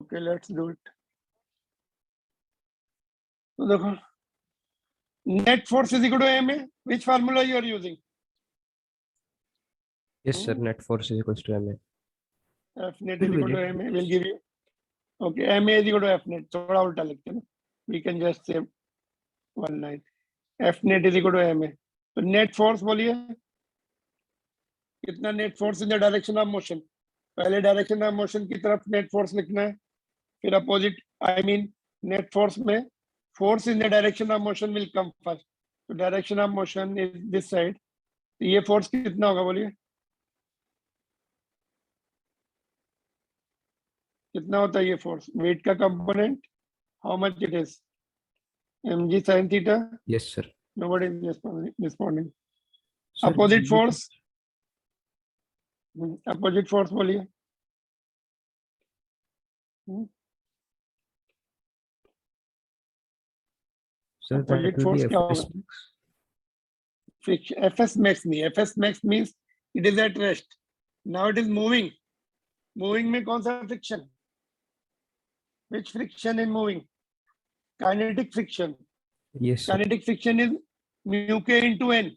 Okay, let's do it. तो देखो, net force is equal to ma. Which formula you are using? Yes, sir. Net force is equals to ma. F net is equal to ma. Will give you. Okay, ma is equal to F net. थोड़ा उल्टा लिखते हैं. We can just say one line. F net is equal to ma. तो net force बोलिए. कितना net force in the direction of motion? पहले direction of motion की तरफ net force लिखना है. फिर opposite, I mean net force में force in the direction of motion will come first. So direction of motion is this side. तो ये force कितना होगा बोलिए? कितना होता है ये force? Weight का component, how much it is? mg sin theta? Yes, sir. Nobody is responding. Sir, Opposite g- force? Opposite force बोलिए. Sir, that Opposite will force be क्या Fs होगा? max. Friction. Fs max नहीं. Fs max means it is at rest. Now it is moving. Moving में कौन सा friction? Which friction in moving? Kinetic friction. Yes, sir. Kinetic friction is mu k into n.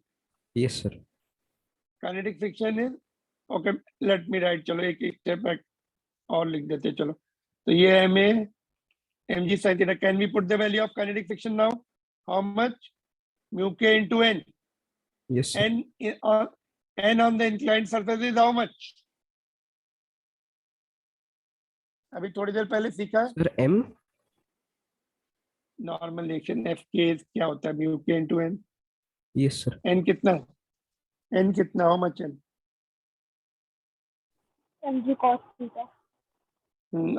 Yes, sir. Kinetic friction is okay. Let me write. चलो एक step back और लिख देते हैं. चलो तो ये ma mg sin theta. Can we put the value of kinetic friction now? How much? Mu k into n. Yes, sir. N on the inclined surface is how much? अभी थोड़ी देर पहले सीखा है. Sir, m. Normal reaction F K क्या होता है? Mu K into N. Yes, sir. N कितना है? एन कितना? How much N? mg cos theta.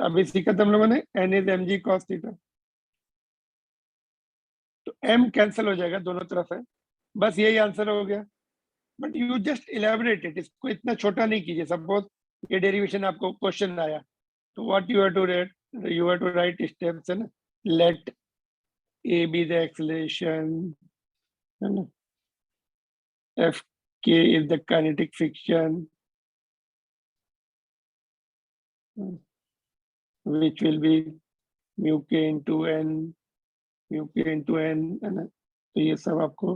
अभी सीखा था हम लोगों ने. N is M G cos theta. तो एम कैंसिल हो जाएगा, दोनों तरफ है. बस यही आंसर हो गया. But you just elaborate it. इसको इतना छोटा नहीं कीजिए. सपोज ये डेरिवेशन आपको क्वेश्चन आया तो what you have to write? You have to write steps है ना. Let a be the acceleration, है ना. F K is the kinetic friction which will be mu k into n, mu k into n, है ना. तो ये सब आपको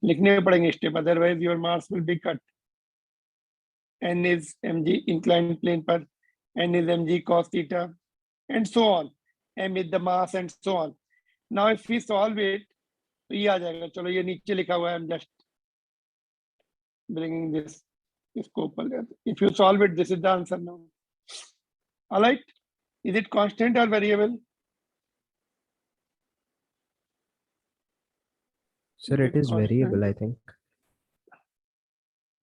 लिखने पड़ेंगे step, otherwise your marks will be cut. n is mg inclined plane पर, n is mg cos theta and so on. m is the mass and so on. Now if we solve it तो ये आ जाएगा. चलो ये नीचे लिखा हुआ है. I'm just bringing this, इसको ऊपर ले आते. If you solve it, this is the answer now. All right. Is it constant or variable? Sir, it is variable, I think.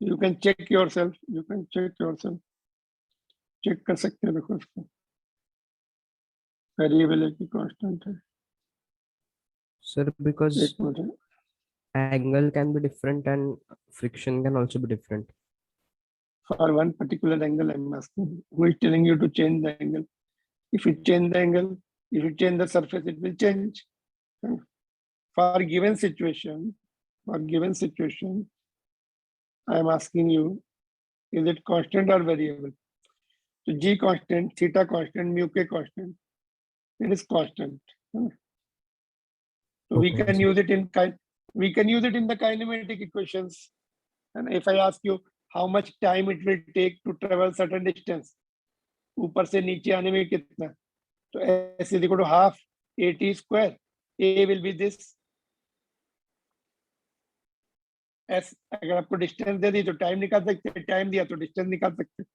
You can check yourself. You can check yourself. Check कर सकते हैं. देखो इसको. Variable है कि constant है? Sir, because एक minute. angle can be different and friction can also be different. For one particular angle, I'm asking. Who is telling you to change the angle? If you change the angle, if you change the surface, it will change. For given situation, I am asking you, is it constant or variable? So g constant, theta constant, mu k constant. It is constant. So we Okay, can sir. use it in the kinematic equations. And if I ask you how much time it will take to travel certain distance, ऊपर से नीचे आने में कितना, तो s is equal to half at square. A will be this. S अगर आपको distance दे दी तो टाइम निकाल सकते हैं, टाइम दिया तो डिस्टेंस निकाल सकते हैं.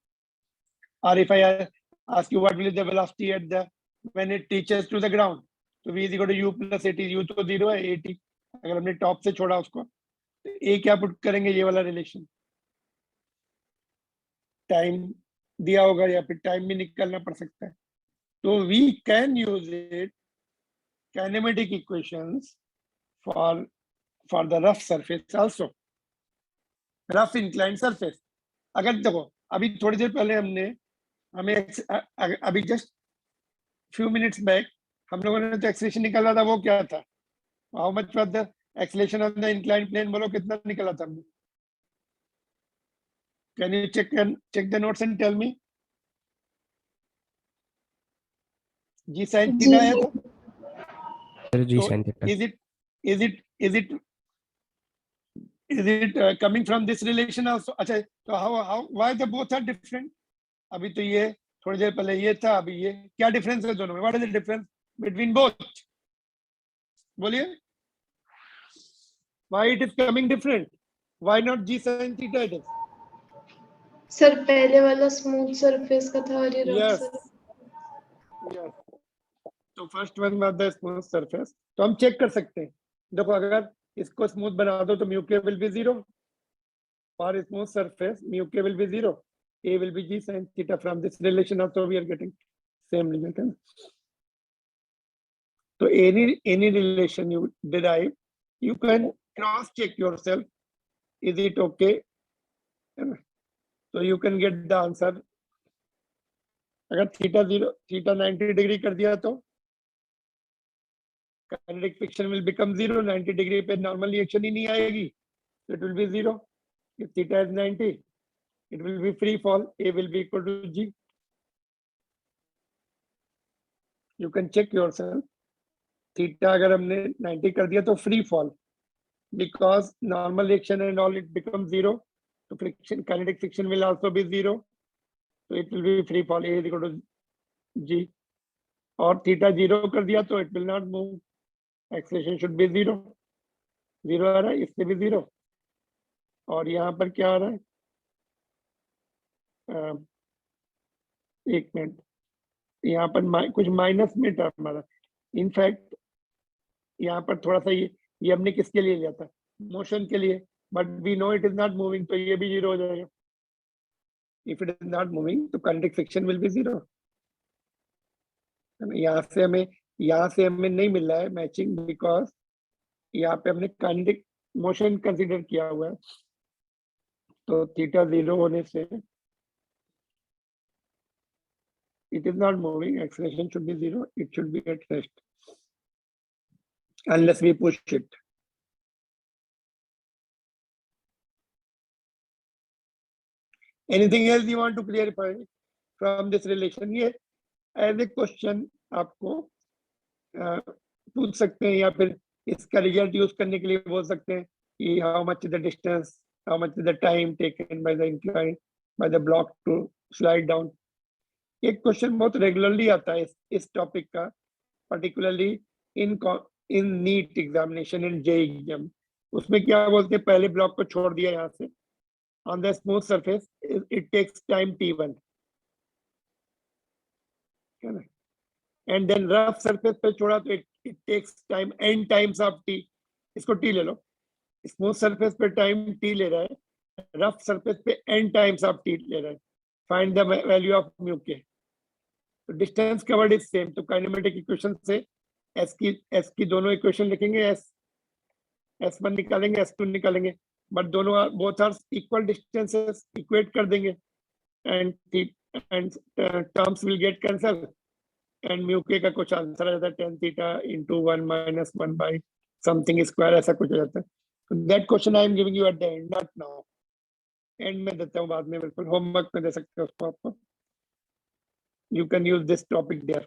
और if I ask you what will be the velocity at the when it reaches to the ground, तो v is equal to u plus at. u तो 0 है, at अगर हमने टॉप से छोड़ा उसको तो a क्या पुट करेंगे? ये वाला रिलेशन. टाइम दिया होगा या फिर टाइम भी निकालना पड़ सकता है. तो we can use it kinematic equations for the rough surface also. Rough incline surface. अगर देखो अभी थोड़ी देर पहले हमें अभी जस्ट फ्यू मिनट्स बैक हम लोगों ने तो एक्सेलरेशन निकाला था. वो क्या था? How much was the acceleration on the inclined plane? बोलो कितना निकाला था हमने? Can you check the notes and tell me? G sine G theta आया था। Sir, G तो sin theta. is it coming from this relation also? अच्छा, तो how why the both are different? अभी तो ये थोड़ी देर पहले ये था, अभी ये, क्या डिफरेंस है दोनों में? What is the difference between both? बोलिए, why it is coming different? Why not g sin theta it is? Sir पहले वाला स्मूथ सरफेस का था और ये रफ Yes. सरफेस। Yes. तो first one was the smooth surface. तो हम चेक कर सकते हैं, देखो अगर इसको स्मूथ बना दो तो म्यू के will be 0 for smooth surface, mu के will be 0, a will be g sin theta. From this relation also we are getting same limit, है ना? तो any relation you derive, you can cross check yourself, is it okay, है ना? So you can get the answer. अगर theta 90 degree कर दिया तो kinetic friction will become 0. 90 degree पे नॉर्मल रिएक्शन ही नहीं आएगी, it will be 0. If theta is 90, it will be free fall. A will be equal to G. You can check yourself. Theta अगर हमने 90 कर दिया तो free fall, because normal reaction and all it becomes 0. So friction, kinetic friction will also be 0. So it will be free fall. A is equal to G. और theta 0 कर दिया तो it will not move. Acceleration should be 0. 0 आ रहा है, इससे भी 0. और यहाँ पर क्या आ रहा है? एक मिनट, यहाँ पर कुछ माइनस में टर्म आ रहा है। इनफैक्ट यहाँ पर थोड़ा सा ये हमने किसके लिए लिया था? मोशन के लिए, but we know it is not moving, तो ये भी 0 हो जाएगा। If it is not moving तो काइनेटिक फ्रिक्शन विल बी 0। यहाँ से हमें नहीं मिल रहा है मैचिंग, बिकॉज यहाँ पे हमने काइनेटिक मोशन कंसीडर किया हुआ है। तो थीटा 0 होने से it is not moving, acceleration should be 0, it should be at rest unless we push it. Anything else you want to clarify from this relation? ये as a question आपको पूछ सकते हैं, या फिर इसका रिजल्ट यूज करने के लिए बोल सकते हैं कि how much is the distance, how much is the time taken by the incline by the block to slide down. एक क्वेश्चन बहुत रेगुलरली आता है इस टॉपिक का, particularly in NEET examination in JEE exam. उसमें क्या बोलते हैं, पहले ब्लॉक को छोड़ दिया यहाँ से on the smooth surface, it takes time t1, है ना? एंड देन रफ सरफेस पे छोड़ा तो it takes time n times of t। इसको t ले लो, स्मूथ सरफेस पे टाइम t ले रहा है, रफ सरफेस पे n टाइम्स ऑफ t ले रहा है। Find the value of mu K. तो डिस्टेंस कवर्ड इज सेम, तो काइनेमेटिक इक्वेशन से एस की दोनों इक्वेशन लिखेंगे, S1 निकालेंगे, S2 निकालेंगे, बट दोनों both are equal distances, equate कर देंगे and terms will get cancel and mu K का कुछ आंसर आ जाता है tan theta into 1 minus 1 by something square, ऐसा कुछ हो जाता है। That question I am giving you at the end, not now. And में देता हूँ बाद में, बिल्कुल होमवर्क में दे सकते हो उसको आपको। You can use this topic there.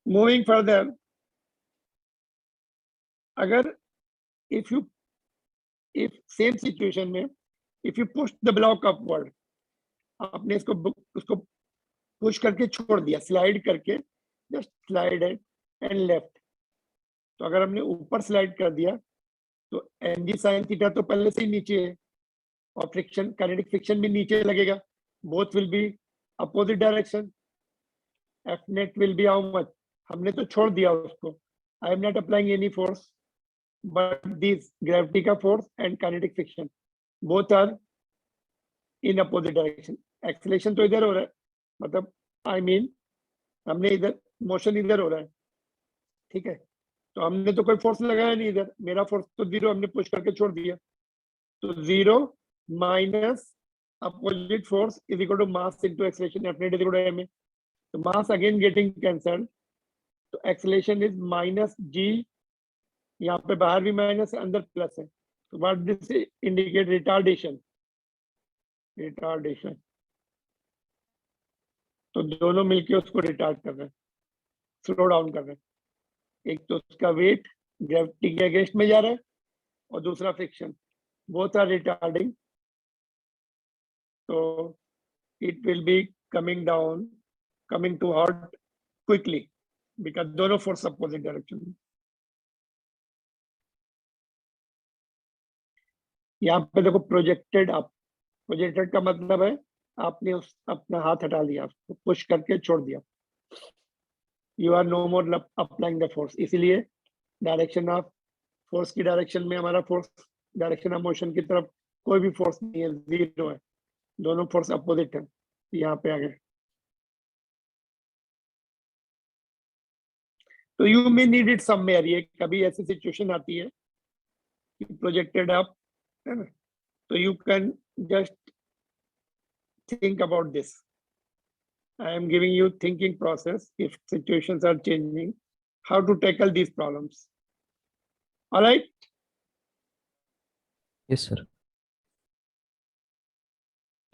Moving further, अगर if same situation में if you push the block upward, आपने उसको पुश करके छोड़ दिया, स्लाइड करके, जस्ट स्लाइड एंड लेफ्ट। तो अगर हमने ऊपर स्लाइड कर दिया तो mg sin थीटा तो पहले से ही नीचे है, और फ्रिक्शन, काइनेटिक फ्रिक्शन भी नीचे लगेगा, both will be opposite direction. F net will be how much? हमने तो छोड़ दिया उसको, I am not applying any force, but this gravity का force and kinetic friction both are in opposite direction. Acceleration तो इधर हो रहा है, मतलब I mean हमने इधर मोशन इधर हो रहा है, ठीक है? तो हमने तो कोई फोर्स लगाया नहीं इधर, मेरा फोर्स तो 0, हमने पुश करके छोड़ दिया। तो 0 minus opposite force is equal to mass into acceleration, F net is equal to ma। तो मास अगेन गेटिंग कैंसल्ड, तो एक्सेलरेशन इज माइनस g, यहाँ पे बाहर भी माइनस है, अंदर प्लस है। तो व्हाट दिस इंडिकेट? रिटार्डेशन। तो दोनों मिलके उसको रिटार्ड कर रहे हैं, स्लो डाउन कर रहे हैं। एक तो उसका वेट ग्रेविटी के अगेंस्ट में जा रहा है और दूसरा friction, both are retarding, so it will be coming to halt quickly because दोनों force opposite direction में। यहाँ पे देखो प्रोजेक्टेड अप, प्रोजेक्टेड का मतलब है आपने उस अपना हाथ हटा लिया, उसको पुश करके छोड़ दिया, you are no more applying the force, इसीलिए डायरेक्शन ऑफ फोर्स की डायरेक्शन में हमारा फोर्स डायरेक्शन ऑफ मोशन की तरफ कोई भी फोर्स नहीं है, जीरो है, दोनों फोर्स अपोजिट है। यहाँ पे आ गए तो you may need it somewhere, ये कभी ऐसी सिचुएशन आती है कि प्रोजेक्टेड अप है ना, तो you can just think about this. I am giving you thinking process if situations are changing, how to tackle these problems. All right? Yes, sir.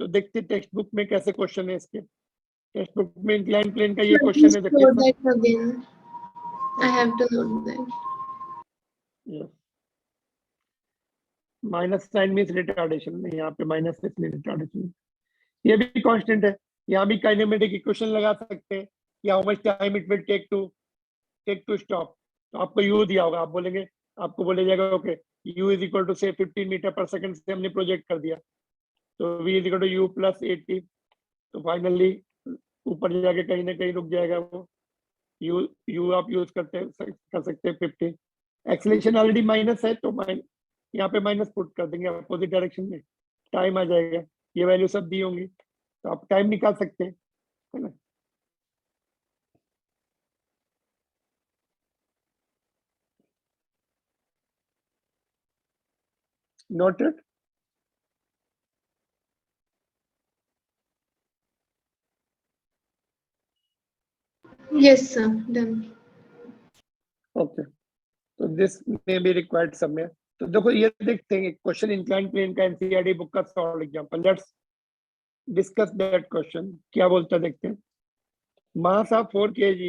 तो देखते टेक्स्ट बुक में कैसे क्वेश्चन है इसके। टेक्स्ट बुक में इंक्लाइन प्लेन का ये question है, देखिए Note that again. I have to note that. Minus sign means retardation, यहाँ पे माइनस इसलिए रिटार्डेशन, ये भी कांस्टेंट है। यहाँ भी काइनेमेटिक इक्वेशन लगा सकते हैं कि how much time it will take to stop. तो आपको यू दिया होगा, आप बोलेंगे, आपको बोला जाएगा okay u is equal to say 15 metre पर सेकंड से हमने प्रोजेक्ट कर दिया, तो v is equal to u plus 80, तो फाइनली ऊपर जाके कहीं ना कहीं रुक जाएगा वो, u आप यूज कर सकते हैं 50। एक्सेलरेशन ऑलरेडी माइनस है तो यहाँ पे माइनस पुट कर देंगे अपोजिट डायरेक्शन में, टाइम आ जाएगा, ये वैल्यू सब दी होंगी, तो आप टाइम निकाल सकते हैं, है ना। Noted? Yes, sir. Done. Okay. So this may be required somewhere. तो देखो ये देखते हैं क्वेश्चन इंक्लाइन प्लेन का एनसीईआरटी बुक का solve example, let's discuss that question. क्या बोलता है देखते हैं। Mass of 4 kg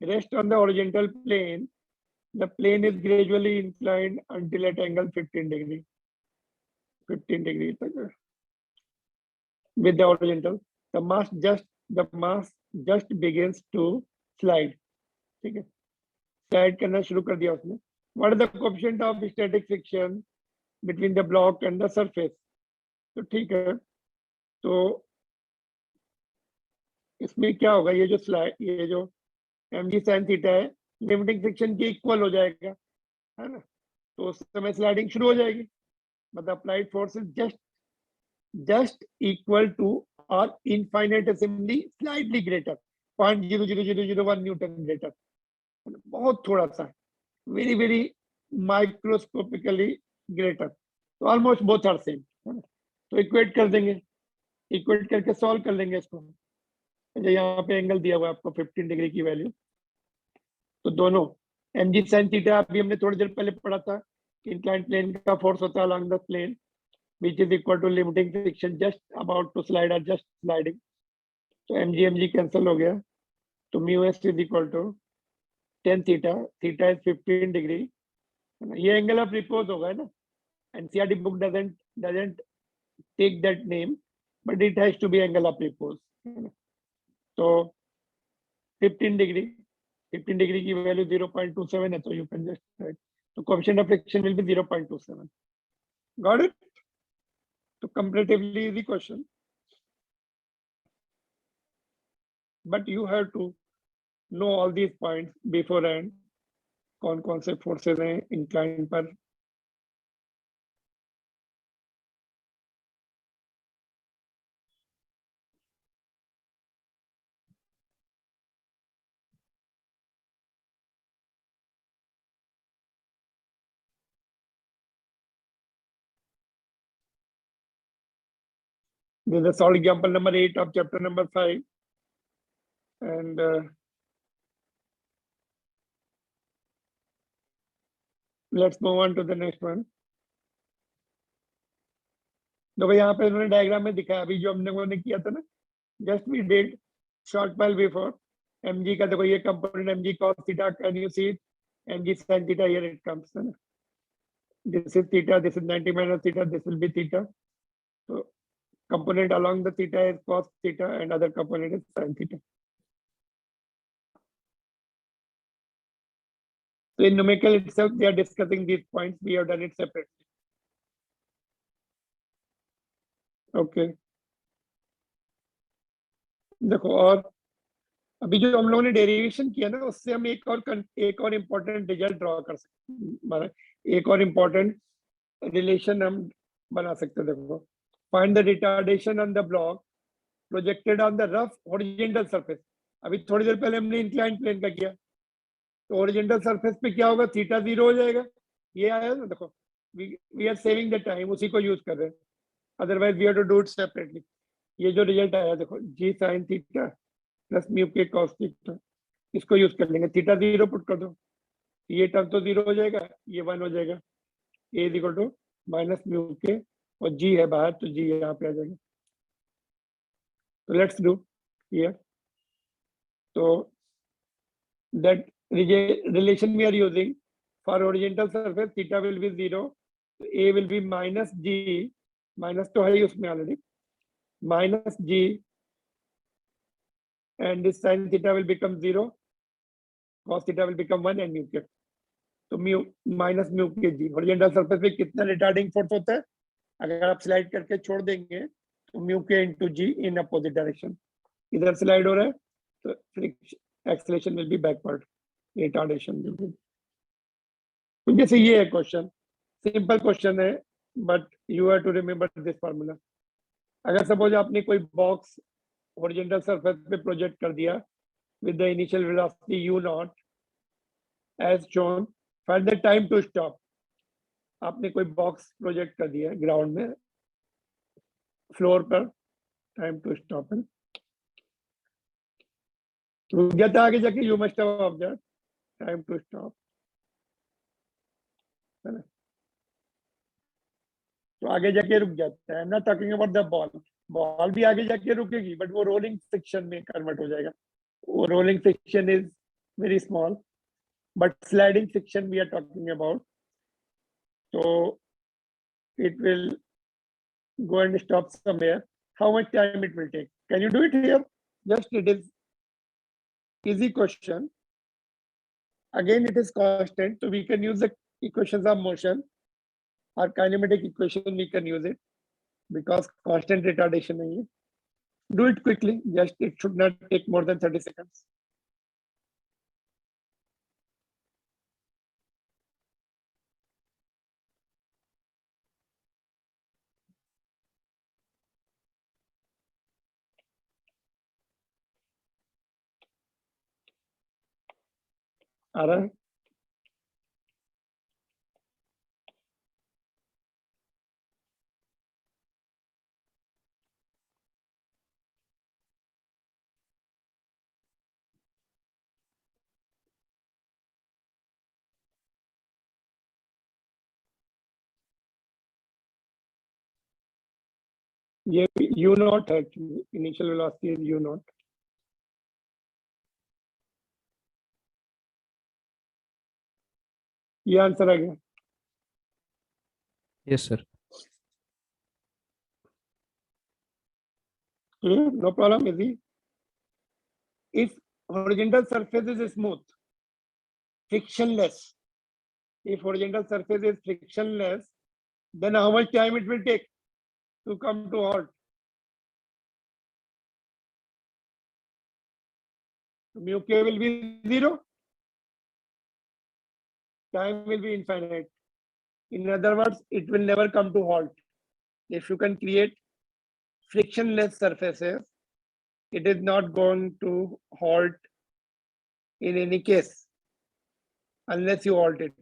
rest on the horizontal plane, the plane is gradually inclined until at angle 15 degree तक with the horizontal, the mass just begins to slide, ठीक है, slide करना शुरू कर दिया उसने। What is the coefficient of static friction between the block and the surface? तो ठीक है, तो इसमें क्या होगा, ये जो स्लाइड, ये जो mg sin थीटा है लिमिटिंग फ्रिक्शन के इक्वल हो जाएगा, है ना, तो उस समय स्लाइडिंग शुरू हो जाएगी, मतलब applied force is just equal to or infinitesimally slightly greater 0.00001 Newton greater, बहुत थोड़ा सा, वेरी वेरी माइक्रोस्कोपिकली ग्रेटर, तो ऑलमोस्ट बोथ आर सेम, है ना। तो इक्वेट कर देंगे, इक्वेट करके सॉल्व कर लेंगे इसको। यहाँ पे एंगल दिया हुआ है आपको 15 डिग्री की वैल्यू, तो दोनों mg sin थीटा अभी हमने थोड़ी देर पहले पढ़ा था, इंक्लाइन प्लेन का फोर्स होता है along the plane which is equal to limiting friction just about to slide or just sliding, तो mg कैंसिल हो गया, तो mu s is equal to tan theta, theta is 15 degree, ये angle of repose होगा, है ना। NCERT book doesn't take that name but it has to be angle of repose, तो 15 degree की वैल्यू 0.27 है, तो यू कैन जस्ट राइट, तो coefficient of friction will B 0.27। Got it? तो comparatively easy question, but you have to know all these points beforehand, कौन कौन से forces हैं इंक्लाइन पर। This is a solid example number 8 of chapter number 5, and let's move on to the next one. देखो यहाँ पे उन्होंने diagram में दिखाया, अभी जो हमने किया था ना, just we did short while before. mg का देखो ये component mg cos theta, can you see it? mg sin theta, here it comes. है ना? This is theta, this is 90 minus theta, this will be theta. So component along the theta is cos theta and other component is sin theta. So in numerical itself, they are discussing these points. We have done it separately. Okay. देखो और अभी जो हम लोगों ने derivation किया ना, उससे हम एक और इम्पोर्टेंट रिजल्ट ड्रॉ कर सकते, एक और इम्पोर्टेंट रिलेशन हम बना सकते हैं. देखो, find the retardation on the block projected on the rough horizontal surface. अभी थोड़ी देर पहले हमने इंक्लाइंड प्लेन का किया, तो हॉरिजॉन्टल सरफेस पे क्या होगा, थीटा 0 हो जाएगा. ये आया ना, देखो we are saving the time, उसी को यूज कर रहे हैं. Otherwise we have to do it separately. ये जो रिजल्ट आया देखो, G sine theta plus mu K cos theta, इसको यूज कर लेंगे. थीटा 0 पुट कर दो, ये टर्म तो 0 हो जाएगा, ये 1 हो जाएगा. A is equal to minus mu K, और जी है बाहर तो जी यहाँ पे आ जाएगा. तो लेट्स डू हियर. तो that relation we are using for horizontal surface, theta will be 0, so a will be minus g, minus तो है ही उसमें already, minus g, and this sin theta will become 0, cos theta will become 1 and mu k. तो mu minus mu के जी. Horizontal surface पे कितना retarding force होता है, अगर आप स्लाइड करके छोड़ देंगे तो mu K into G in opposite direction. इधर स्लाइड हो रहा है तो friction acceleration will be backward, retardation will be. तो जैसे ये है क्वेश्चन, सिंपल क्वेश्चन है, but you have to remember this formula. अगर सपोज आपने कोई बॉक्स हॉरिजॉन्टल सरफेस पे प्रोजेक्ट कर दिया with the initial velocity u nought as shown, find the time to stop. आपने कोई बॉक्स प्रोजेक्ट कर दिया ग्राउंड में, फ्लोर पर, टाइम टू स्टॉप है. रुक जाता है आगे जाके, you must have observe time to stop. तो आगे जाके रुक जाता है. I am not talking about the ball. Ball भी आगे जाके रुकेगी, बट वो रोलिंग सेक्शन में कन्वर्ट हो जाएगा. वो rolling section is very small, but sliding section we are talking about. तो it will go and stop somewhere. How much time it will take? Can you do it here? Just it is easy question. Again, it is constant, so we can use the equations of motion or kinematic equation. We can use it because constant retardation नहीं है. Do it quickly. Just it should not take more than 30 seconds. आ रहा है? ये u naught है, initial velocity is u naught. ये answer आ गया. Yes, sir. Clear? No problem. Easy. If horizontal surface is smooth, frictionless, if horizontal surface is frictionless, then how much time it will take to come to halt? Mu k will be 0. Time will be infinite. In other words, it will never come to halt. If you can create frictionless surfaces, it is not going to halt in any case unless you halt it.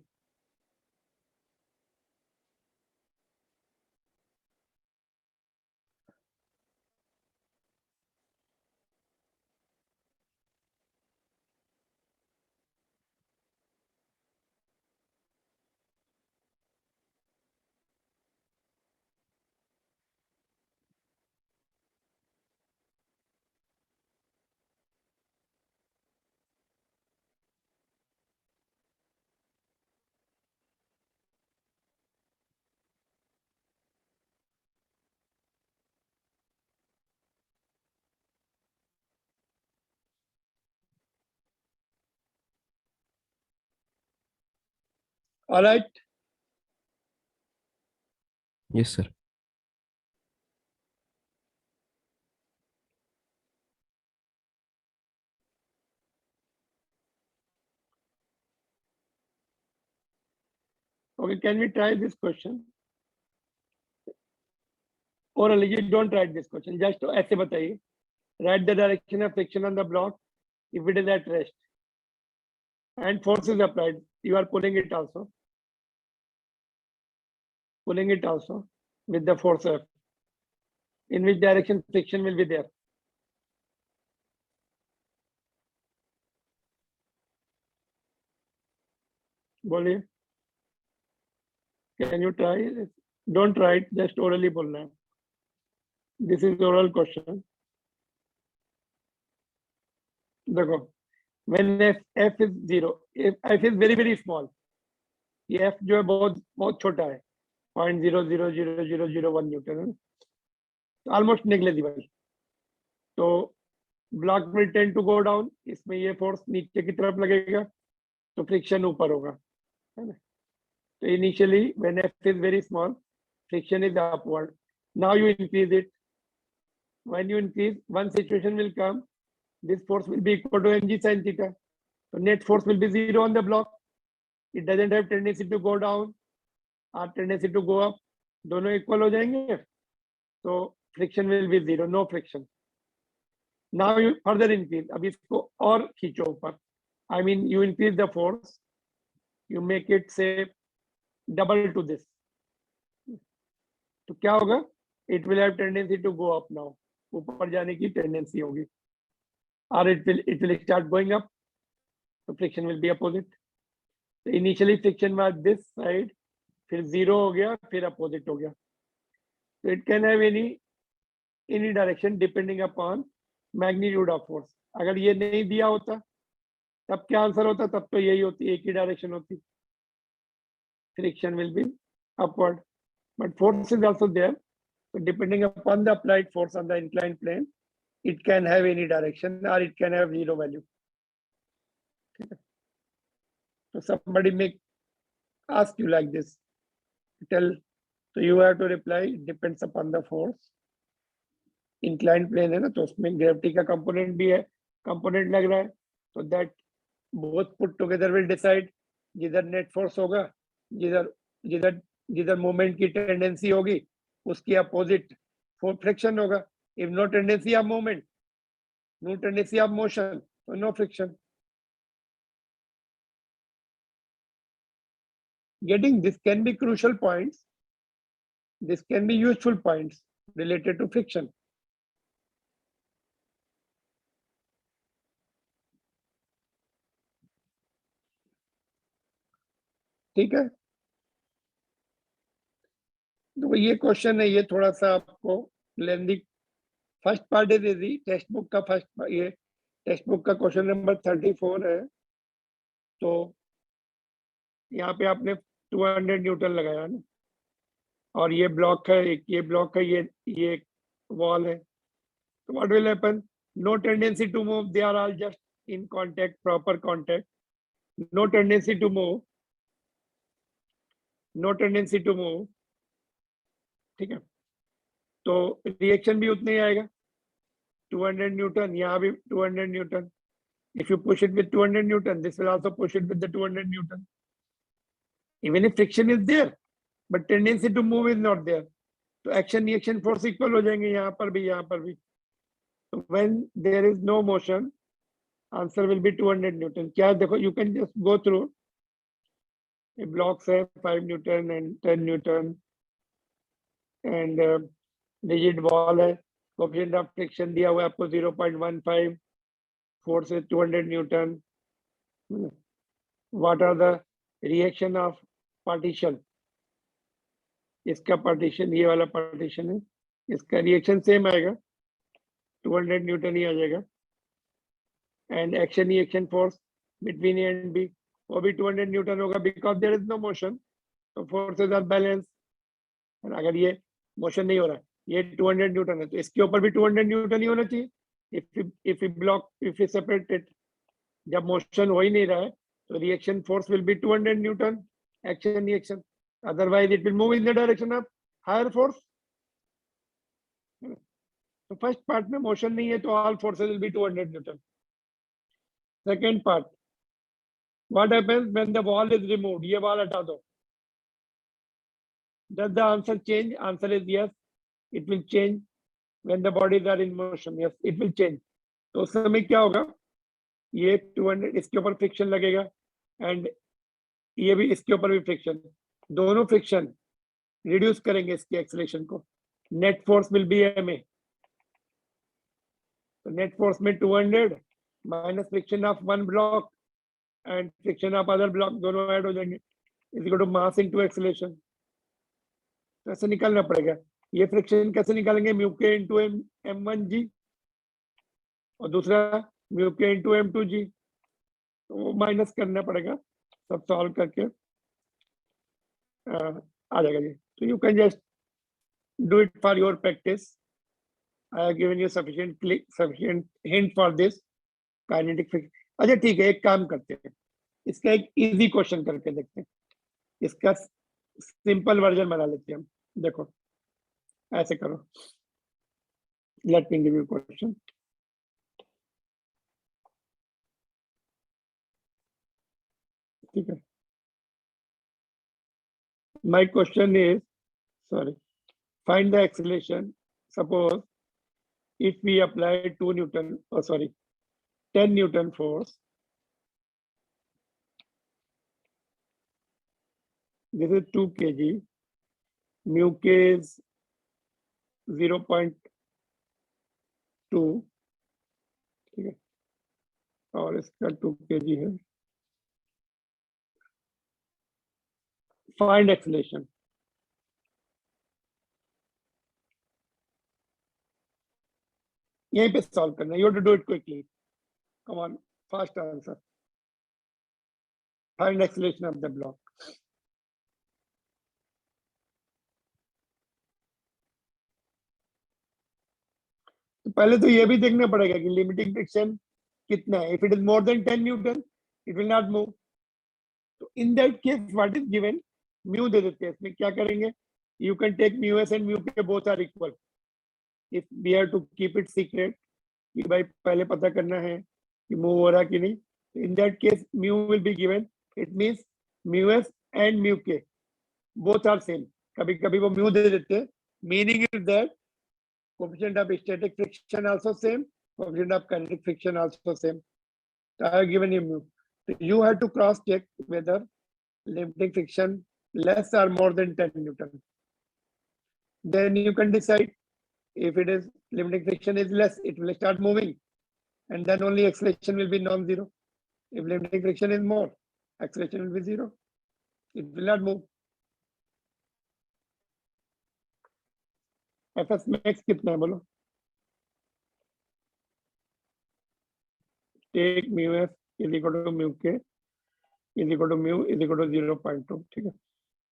All right. Yes, sir. Okay, can we try this question? Orally, you don't write this question. Just ऐसे बताइए. Write the direction of friction on the block if it is at rest. And force is applied. You are pulling it also. Pulling it also with the force F. In which direction friction will be there? बोलिए. Can you try? Don't write, just orally बोलना है. This is oral question. देखो, when f is 0, if f is very small, ये f जो है बहुत छोटा है, 0.00001 न्यूटन है, almost negligible. तो block will tend to go down. इसमें ये force नीचे की तरफ लगेगा, तो friction ऊपर होगा, है ना? So initially, when f is very small, friction is upward. Now you increase it. When you increase, one situation will come. This force will be equal to mg sin theta. So net force will be 0 on the block. It doesn't have tendency to go down or tendency to go up. दोनों equal हो जाएंगे. So friction will be 0, no friction. Now you further increase. अब इसको और खींचो ऊपर. I mean, you increase the force. You make it say double to this. तो क्या होगा? It will have tendency to go up now. ऊपर जाने की tendency होगी. Or it will start going up. So friction will be opposite. So initially friction was this side, फिर 0 हो गया, फिर opposite हो गया. So it can have any direction depending upon magnitude of force. अगर ये नहीं दिया होता, तब क्या आंसर होता? तब तो यही होती, एक ही डायरेक्शन होती. Friction will be upward, but force is also there. So depending upon the applied force on the inclined plane, it can have any direction or it can have 0 value. So somebody may ask you like this. So you have to reply, it depends upon the force. Inclined plane है ना, तो उसमें gravity का component भी है, component लग रहा है. So that both put together will decide जिधर net force होगा, जिधर moment की tendency होगी, उसकी opposite for friction होगा. If no tendency of moment, no tendency of motion, so no friction. Getting this can be crucial points. This can be useful points related to friction. ठीक है, तो ये question है, ये थोड़ा सा आपको लेंदी. First part is easy. Text book का ये टेक्स्ट बुक का क्वेश्चन नंबर 34 है. तो यहाँ पे आपने 200 न्यूटन लगाया ना, और ये ब्लॉक है, ये ब्लॉक है, ये वॉल है. तो what will happen? No tendency to move, they are all just in contact, proper contact. No tendency to move, no tendency to move. ठीक है, तो रिएक्शन भी उतना ही आएगा. 200 न्यूटन, यहाँ भी 200 Newton. If you push it with 200 Newton, this will also push it with the 200 Newton. Even if friction is there, but tendency to move is not there. So action reaction force equal हो जाएंगे यहाँ पर भी, यहाँ पर भी. So when there is no motion, answer will be 200 Newton. क्या देखो, you can just go through. A blocks है 5 Newton and 10 Newton, and rigid wall है. Coefficient of friction दिया हुआ है आपको 0.15. Force is 200 Newton. What are the reaction of partition? इसका partition, ये वाला partition है, इसका reaction same आएगा, 200 Newton ही आ जाएगा. And action reaction force between A and B, वो भी 200 Newton होगा, because there is no motion, so forces are balanced. और अगर ये motion नहीं हो रहा है, ये 200 Newton है, तो इसके ऊपर भी 200 Newton ही होना चाहिए. If we separate it, जब मोशन हो ही नहीं रहा है, तो reaction force will B 200 Newton. action reaction, otherwise it will move in the direction of higher force. So first part में motion नहीं है तो all forces will be 200 Newton. Second part, what happens when the wall is removed? ये wall हटा दो. Does the answer change? Answer is yes. It will change when the bodies are in motion. Yes, it will change. तो उस समय क्या होगा? ये 200 इसके ऊपर फ्रिक्शन लगेगा एंड ये भी इसके ऊपर भी फ्रिक्शन, दोनों फ्रिक्शन रिड्यूस करेंगे इसके एक्सेलरेशन को. Net force will be ma. तो नेट फोर्स में 200 minus friction of one block and friction of other block, दोनों ऐड हो जाएंगे, is equal to mass into acceleration. तो ऐसे निकालना पड़ेगा. ये फ्रिक्शन कैसे निकालेंगे? म्यू के इंटू m1g और दूसरा म्यू के इंटू m2g. तो वो माइनस करना पड़ेगा, सब सॉल्व करके आ जाएगा जी. तो you can just do it for your practice. I have given you sufficient hint for this kinetic friction. अच्छा ठीक है, एक काम करते हैं, इसका एक इजी क्वेश्चन करके देखते हैं. इसका सिंपल वर्जन बना लेते हैं हम. देखो ऐसे करो, let me give you question. ठीक है, my question is, sorry, find the acceleration. Suppose if we apply 2 Newton, 10 Newton force, this is 2 kg, mu k is 0.2, ठीक है, और इसका 2 kg है. Find acceleration. यहीं पे सॉल्व करना. You have to do it quickly. Come on, fast answer. Find acceleration of the block. तो पहले तो ये भी देखना पड़ेगा कि लिमिटिंग फ्रिक्शन कितना है. If it is more than 10 Newton, it will not move. तो in that case, what is given? Mu दे देते हैं. इसमें क्या करेंगे? You can take mu s and mu k both are equal. If we have to keep it secret, कि भाई पहले पता करना है कि मूव हो रहा कि नहीं. In that case, mu will be given. It means mu s and mu k both are same. कभी कभी वो mu दे देते हैं. Meaning is that coefficient of static friction also same, coefficient of kinetic friction also same. So I have given you mu. So you have to cross check whether limiting friction less or more than 10 Newton. Then you can decide. If it is limiting friction is less, it will start moving, and then only acceleration will be non-zero. If limiting friction is more, acceleration will be zero. It will not move. Fs max कितना है बोलो? Take mu f is equal to mu k is equal to mu is equal to 0.2. ठीक है,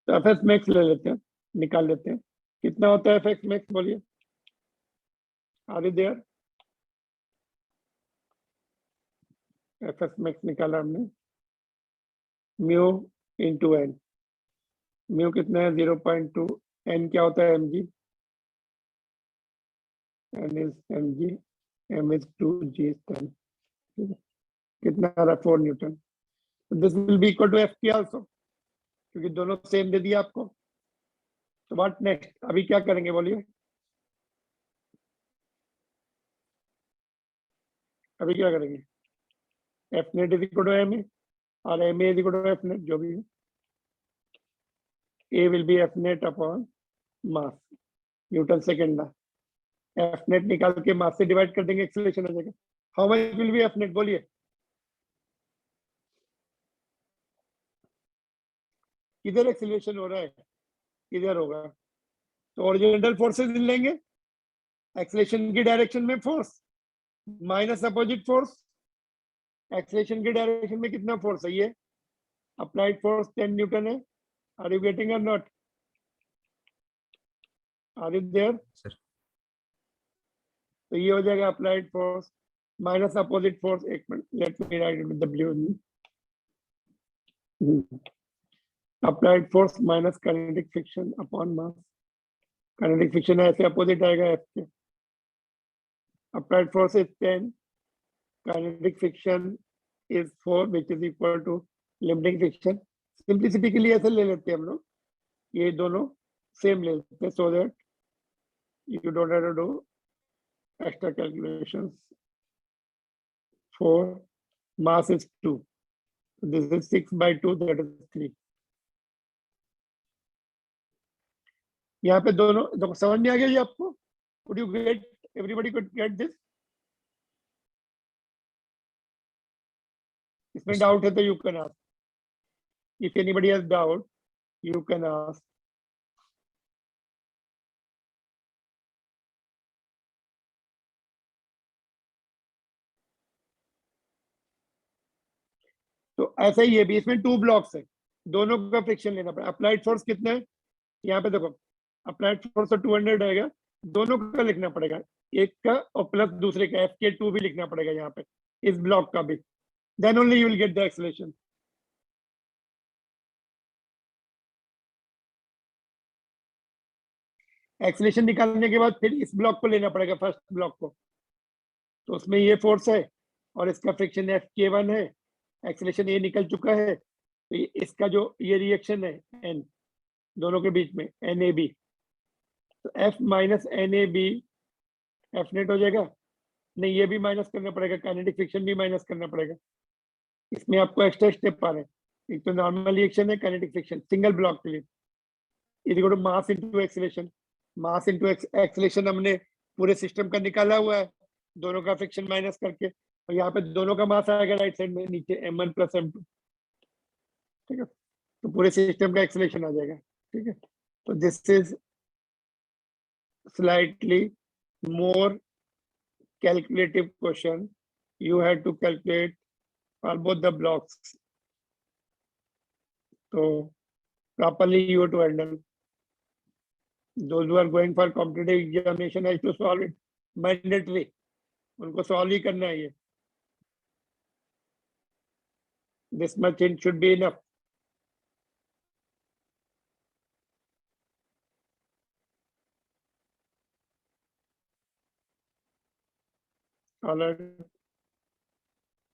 तो Fs max ले लेते हैं, निकाल लेते हैं. कितना होता है Fs max बोलिए? Are you there? Fs max निकाला हमने. mu into n. mu कितना है? 0.2. n क्या होता है? mg. n is mg. m is 2g is 10. कितना आ रहा है? 4 newton. This will be equal to Fp also, क्योंकि दोनों सेम दे दिया आपको. तो व्हाट नेक्स्ट? अभी क्या करेंगे बोलिए? अभी क्या करेंगे? F net is equal to ma और ma is equal to F net, जो भी है. A will be F net upon mass, Newton second ना. F net निकाल के मास से डिवाइड कर देंगे, एक्सेलरेशन हो जाएगा. How much will be F net बोलिए? किधर एक्सेलरेशन हो रहा है, किधर होगा? तो ओरिजिनल फोर्सेस लेंगे, एक्सेलरेशन की डायरेक्शन में force minus opposite force. Acceleration की डायरेक्शन में कितना फोर्स है? ये अप्लाइड फोर्स 10 न्यूटन है. Are you getting or not? Are you there? तो ये हो जाएगा applied force minus opposite force. एक minute, let me write it with the blue. Applied force minus kinetic friction upon mass, kinetic friction ऐसे opposite आएगा F K, applied force is 10, kinetic friction is 4 which is equal to limiting friction. Simplicity के लिए ऐसे ले लेते हैं हम लोग, ये दोनों सेम ले लेते हैं so that you don't have to do extra calculations. 4 mass is 2, this is 6/2, that is 3। यहाँ पे दोनों समझ में आ गया ये आपको? Could you get, everybody could get this? इसमें डाउट है तो you can ask. If anybody has doubt, you can ask. तो ऐसा ही है भी, इसमें 2 ब्लॉक्स है, दोनों का फ्रिक्शन लेना पड़ेगा। अप्लाइड फोर्स कितना है यहाँ पे देखो, अप्लाइड फोर्स तो 200 आएगा, दोनों का लिखना पड़ेगा, एक का और प्लस दूसरे का Fk2 भी लिखना पड़ेगा यहाँ पे, इस ब्लॉक का भी, then only you will get the acceleration. Acceleration निकालने के बाद फिर इस ब्लॉक को लेना पड़ेगा, फर्स्ट ब्लॉक को, तो उसमें ये फोर्स है और इसका फ्रिक्शन Fk1 है, एक्सेलरेशन ये निकल चुका है, तो इसका जो ये रिएक्शन है N दोनों के बीच में NAB, तो F minus NAB F net हो जाएगा, नहीं ये भी माइनस करना पड़ेगा, काइनेटिक फ्रिक्शन भी माइनस करना पड़ेगा। इसमें आपको एक्स्ट्रा स्टेप आ रहे हैं, एक तो नॉर्मल रिएक्शन है, काइनेटिक फ्रिक्शन सिंगल ब्लॉक के लिए, is equal to mass into acceleration, mass into acceleration हमने पूरे सिस्टम का निकाला हुआ है, दोनों का फ्रिक्शन माइनस करके, और यहाँ पे दोनों का मास आएगा राइट साइड में नीचे m1 प्लस m2, ठीक है, तो पूरे सिस्टम का एक्सेलरेशन आ जाएगा, ठीक है। तो this is slightly more calculative question, you had to calculate for both the blocks, so properly you have to handle. Those who are going for competitive examination has to solve it, mandatory, उनको solve ही करना है ये, this much hint should be enough.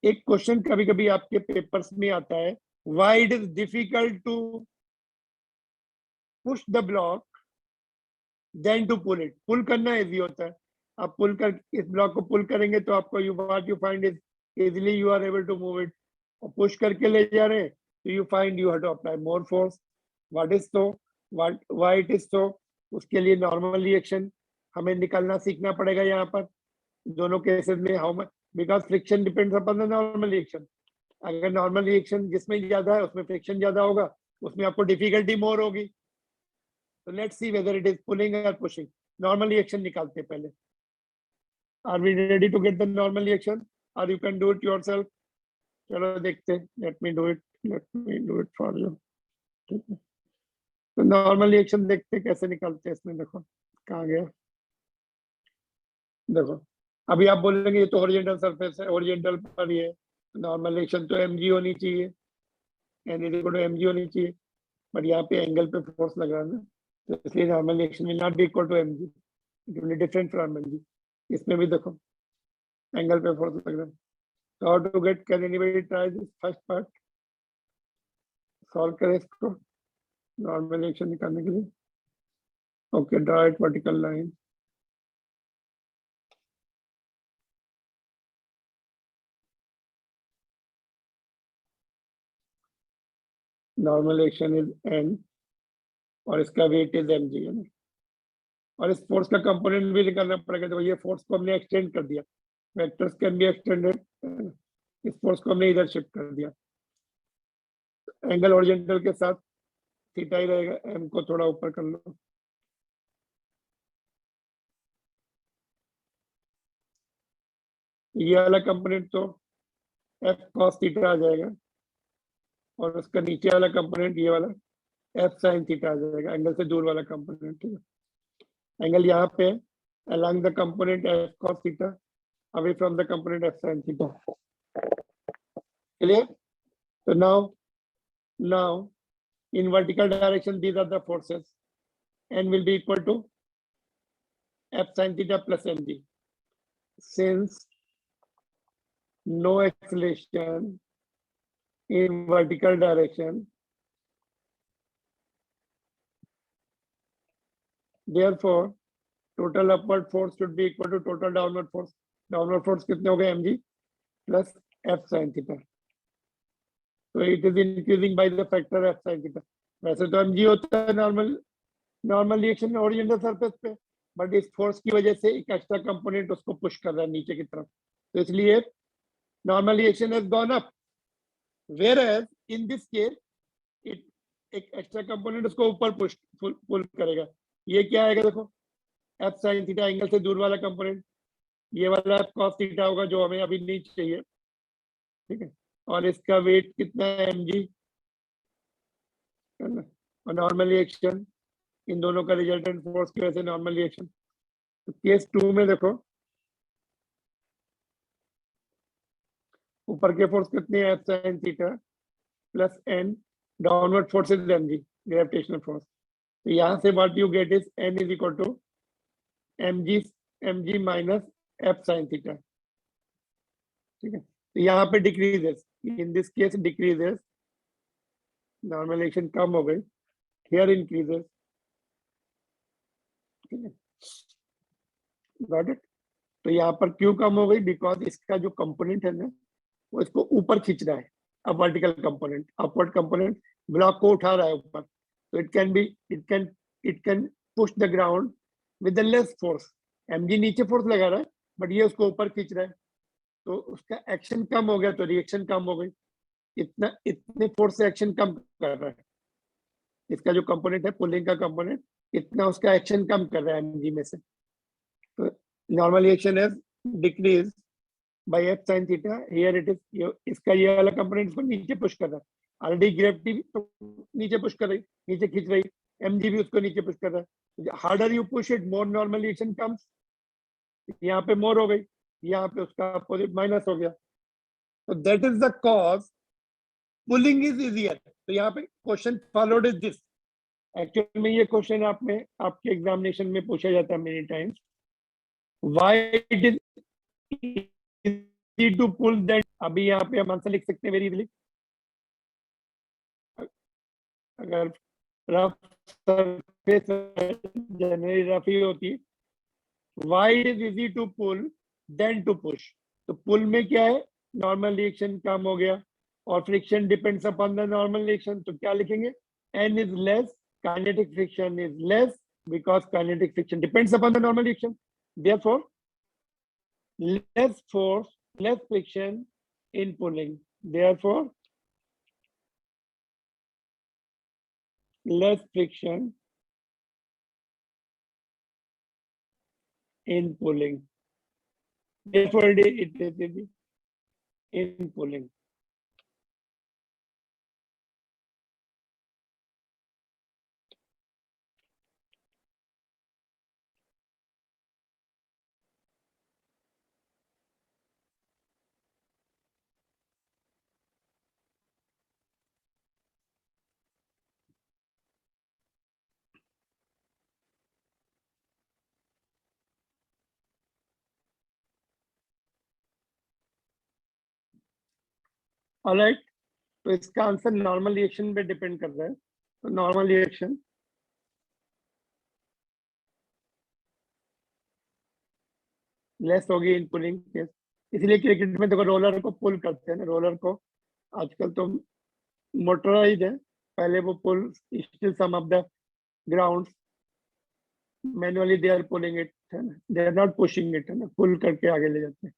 एक question कभी कभी आपके papers में आता है, why it is difficult to push the block then to pull it, पुल करना इजी होता है, आप पुल कर इस ब्लॉक को पुल करेंगे तो आपको what you find is easily you are able to move it, और पुश करके ले जा रहे हैं तो you find you have to apply more force, what is so, why it is so, उसके लिए नॉर्मल रिएक्शन हमें निकालना सीखना पड़ेगा यहाँ पर दोनों केसेस में, how much, because friction depends upon the normal reaction, अगर नॉर्मल रिएक्शन जिसमें ज्यादा है उसमें फ्रिक्शन ज्यादा होगा, उसमें आपको डिफिकल्टी मोर होगी, तो let's see whether it is pulling or pushing. Normal reaction निकालते हैं पहले, are we ready to get the normal reaction or you can do it yourself? चलो देखते हैं, let me do it for you, ठीक है। तो नॉर्मल रिएक्शन देखते हैं कैसे निकालते हैं, इसमें देखो कहाँ गया, देखो अभी आप बोलेंगे ये तो हॉरिजॉन्टल सरफेस है, हॉरिजॉन्टल पर ये नॉर्मल रिएक्शन तो mg होनी चाहिए, n is equal to mg होनी चाहिए, बट यहाँ पे एंगल पे फोर्स लग रहा है ना, तो इसलिए normal reaction will not be equal to mg, it will be different from mg। इसमें भी देखो एंगल पे फोर्स लग रहा है, तो how to get, can anybody try this first part, solve करें इसको नॉर्मल रिएक्शन निकालने के लिए। Okay, draw it vertical line, normal reaction is n और इसका वेट इज mg है ना, और इस फोर्स का कंपोनेंट भी निकालना पड़ेगा, तो ये फोर्स को हमने एक्सटेंड कर दिया, वेक्टर्स कैन बी एक्सटेंडेड, इस फोर्स को हमने इधर शिफ्ट कर दिया, एंगल हॉरिजॉन्टल के साथ थीटा ही रहेगा, m को थोड़ा ऊपर कर लो, ये वाला कंपोनेंट तो f cos थीटा आ जाएगा, और उसका नीचे वाला कंपोनेंट ये वाला f sin थीटा आ जाएगा, एंगल से दूर वाला कंपोनेंट, ठीक है। एंगल यहाँ पे along the component f cos theta, away from the component f sin theta, clear? So now In vertical direction, these are the forces. N will be equal to F sin theta plus mg. Since no acceleration in vertical direction, therefore total upward force should be equal to total downward force. Downward force कितने हो गए mg plus F sin theta. So it is increasing by the factor F sin theta. वैसे तो mg होता है normal reaction original surface पे, but इस force की वजह से एक एक्स्ट्रा कंपोनेंट उसको पुश कर रहा है नीचे की तरफ, तो इसलिए normal reaction has gone up, whereas in this case it एक एक्स्ट्रा कंपोनेंट उसको ऊपर पुश पुल करेगा. ये क्या आएगा देखो, एफ साइन थीटा एंगल से दूर वाला कंपोनेंट, ये वाला एफ कॉस थीटा होगा जो हमें अभी नहीं चाहिए, ठीक है. और इसका वेट कितना है mg, है ना. और नॉर्मल रिएक्शन इन दोनों का रिजल्टेंट फोर्स की वजह से नॉर्मल रिएक्शन. तो केस 2 में देखो ऊपर के फोर्स कितने हैं, F sine theta plus N, downward force is mg gravitational force. तो यहाँ से what you get is n is equal to mg minus F sine theta, ठीक है. तो यहाँ पे decreases, in this case decreases, normal reaction कम हो गई, हियर इंक्रीजेस, ठीक है. Got it. तो यहाँ पर क्यों कम हो गई, बिकॉज इसका जो कंपोनेंट है ना वो इसको ऊपर खींच रहा है. अब vertical component, upward component block को उठा रहा है ऊपर, तो it can push the ground with the less force. mg नीचे फोर्स लगा रहा है बट ये उसको ऊपर खींच रहा है, तो उसका एक्शन कम हो गया, तो रिएक्शन कम हो गई. इतने फोर्स से एक्शन कम कर रहा है. इसका जो कंपोनेंट है पुलिंग का कंपोनेंट, इतना उसका एक्शन कम कर रहा है mg में से. तो नॉर्मल रिएक्शन है decrease by F sine theta, here it is, इसका ये वाला कंपोनेंट इसको नीचे पुश कर रहा है. ऑलरेडी ग्रेविटी भी तो नीचे पुश कर रही, नीचे खींच रही, mg भी उसको नीचे पुश कर रहा है. Harder you push it more normal reaction comes. यहाँ पे मोर हो गई, यहाँ पे उसका अपोजिट माइनस हो गया. तो that is the cause pulling is easier. तो यहाँ पे question followed is this. Actual में ये क्वेश्चन आपके एग्जामिनेशन में पूछा जाता है many times. Why it is easy to pull that. अभी यहाँ पे हम आंसर लिख सकते हैं वेरी इजीली. अगर रफ सरफेस जनरली रफ ही होती, why it is easy to pull than to push. तो पुल में क्या है, नॉर्मल रिएक्शन कम हो गया और friction depends upon the normal reaction. तो क्या लिखेंगे, n is less, kinetic friction is less because kinetic friction depends upon the normal reaction. Therefore less force, less friction in pulling. Therefore, less friction in pulling. Therefore, it is in pulling. Alright. तो इसका answer normal reaction पे depend कर रहा है. तो normal reaction less होगी in pulling case. इसलिए cricket में देखो रोलर को पुल करते हैं ना, रोलर को आजकल तो मोटराइज है, पहले वो pull still some of the grounds manually they are pulling it, है ना, they are not pushing it, है ना, पुल करके आगे ले जाते हैं.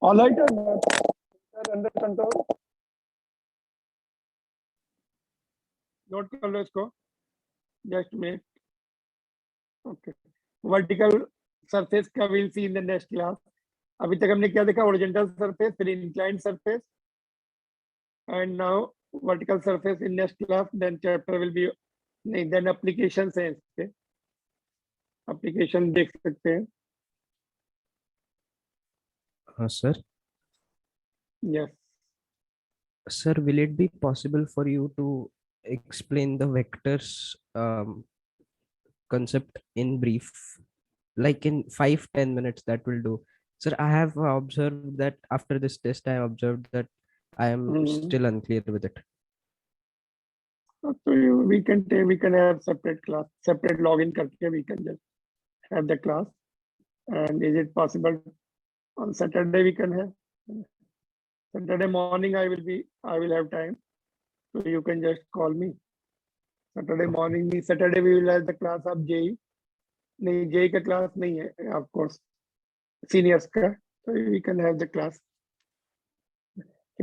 All right, under control. Note कर लो इसको, just minute. Okay, vertical surface का will see in the next class. अभी तक हमने क्या देखा, हॉरिजॉन्टल सरफेस, फिर inclined surface, and now vertical surface in next class. Then chapter will be, नहीं, देन एप्लीकेशन है इसके, एप्लीकेशन देख सकते हैं. हाँ sir. Yes. Sir, will it be possible for you to explain the vectors concept in brief, like in 5-10 minutes? That will do. Sir, I have observed that after this test, I observed that I am Mhm. still unclear with it. So we can have separate class, separate login करके we can just have the class. And is it possible on Saturday we can have? Saturday morning I will have time, so you can just call me. Saturday Okay. morning means Saturday we will have the class of JE. नहीं JE का class नहीं है, of course seniors का, so we can have the class.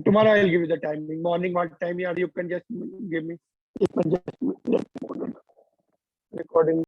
Tomorrow I'll give you the timing. Morning what time, or you can just give me. You can just let me know the recording.